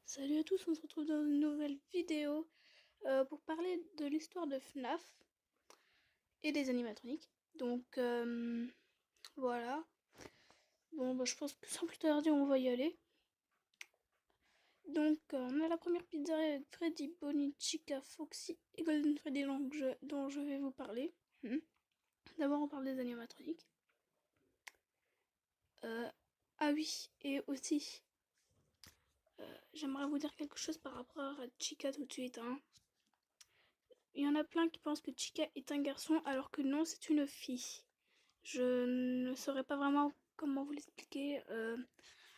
Salut à tous, on se retrouve dans une nouvelle vidéo pour parler de l'histoire de FNAF et des animatroniques. Donc voilà. Bon, bah, je pense que sans plus tarder, on va y aller. Donc on a la première pizzeria avec Freddy, Bonnie, Chica, Foxy et Golden Freddy dont je vais vous parler. D'abord, on parle des animatroniques. Ah oui, et aussi, j'aimerais vous dire quelque chose par rapport à Chica tout de suite. Il y en a plein qui pensent que Chica est un garçon alors que non, c'est une fille. Je ne saurais pas vraiment comment vous l'expliquer.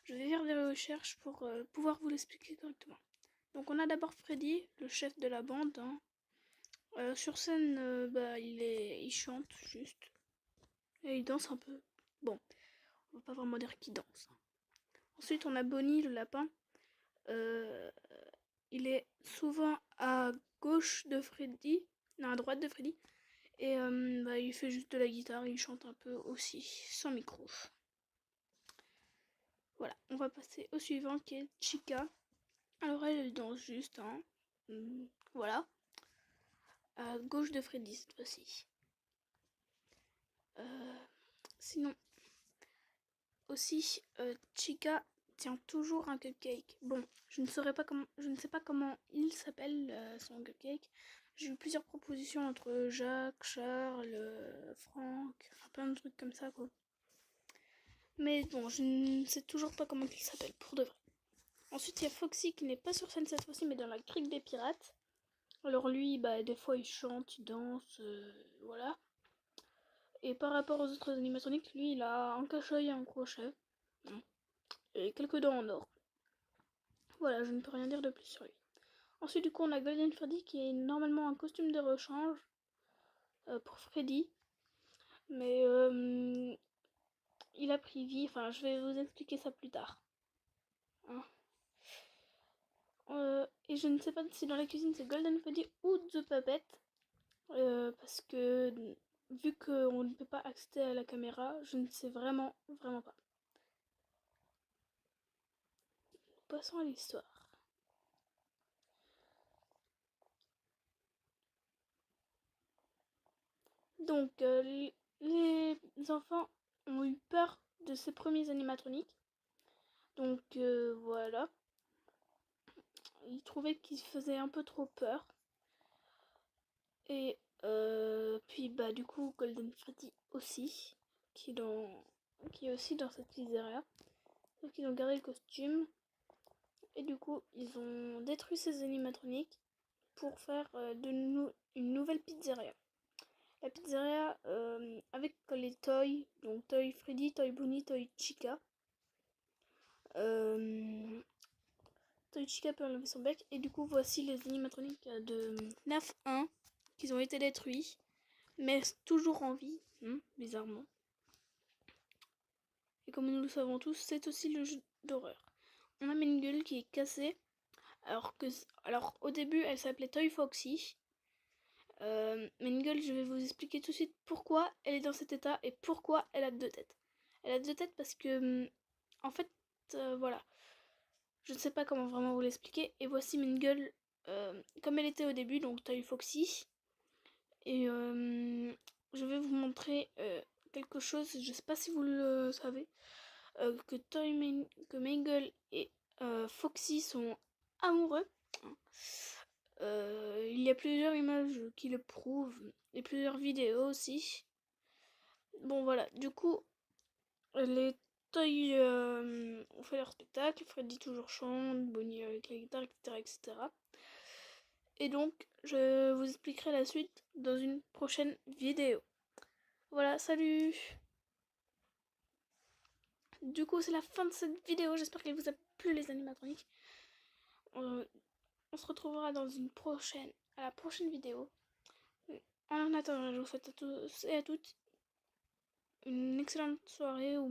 Je vais faire des recherches pour pouvoir vous l'expliquer correctement. Donc on a d'abord Freddy, le chef de la bande. Sur scène, il chante juste. Et il danse un peu. Bon, on va pas vraiment dire qu'il danse. Ensuite on a Bonnie, le lapin. Il est souvent à gauche de Freddy. Non, à droite de Freddy. Et il fait juste de la guitare, il chante un peu aussi, sans micro. Voilà, on va passer au suivant qui est Chica. Alors elle danse juste, voilà. À gauche de Freddy cette fois-ci. Sinon, aussi, Chica tient toujours un cupcake. Bon, je ne sais pas comment il s'appelle son cupcake. J'ai eu plusieurs propositions entre Jacques, Charles, Franck, enfin, plein de trucs comme ça quoi. Mais bon, je ne sais toujours pas comment il s'appelle pour de vrai. Ensuite, il y a Foxy qui n'est pas sur scène cette fois-ci, mais dans la crique des pirates. Alors lui, des fois il chante, il danse, voilà. Et par rapport aux autres animatroniques, lui, il a un cache-œil et un crochet. Et quelques dents en or. Voilà, je ne peux rien dire de plus sur lui. Ensuite, du coup, on a Golden Freddy qui est normalement un costume de rechange pour Freddy. Mais il a pris vie, enfin, je vais vous expliquer ça plus tard. Et je ne sais pas si dans la cuisine c'est Golden Freddy ou The Puppet. Parce que vu qu'on ne peut pas accéder à la caméra, je ne sais vraiment pas. Passons à l'histoire. Donc les enfants ont eu peur de ces premiers animatroniques. Donc voilà. Ils trouvaient qu'ils faisaient un peu trop peur. Et puis du coup Golden Freddy aussi, qui est aussi dans cette pizzeria. Donc ils ont gardé le costume. Et du coup ils ont détruit ces animatroniques pour faire une nouvelle pizzeria. La pizzeria avec les toys, donc Toy Freddy, Toy Bonnie, Toy Chica. Toy Chica peut enlever son bec. Et du coup, voici les animatroniques de FNAF 1 qui ont été détruits, mais toujours en vie, bizarrement. Et comme nous le savons tous, c'est aussi le jeu d'horreur. On a une gueule qui est cassée, alors au début, elle s'appelait Toy Foxy. Mengele, je vais vous expliquer tout de suite pourquoi elle est dans cet état et pourquoi elle a deux têtes. Elle a deux têtes parce que, en fait, voilà. Je ne sais pas comment vraiment vous l'expliquer. Et voici Mengele comme elle était au début, donc Toy Foxy. Et je vais vous montrer quelque chose, je ne sais pas si vous le savez, que Mengele et Foxy sont amoureux. Il y a plusieurs images qui le prouvent et plusieurs vidéos aussi. Bon voilà, du coup, les Toys ont fait leur spectacle, Freddy toujours chante, Bonnie avec la guitare, etc. Et donc, je vous expliquerai la suite dans une prochaine vidéo. Voilà, salut! Du coup, c'est la fin de cette vidéo, j'espère qu'elle vous a plu les animatroniques. On se retrouvera dans à la prochaine vidéo. En attendant, je vous souhaite à tous et à toutes une excellente soirée ou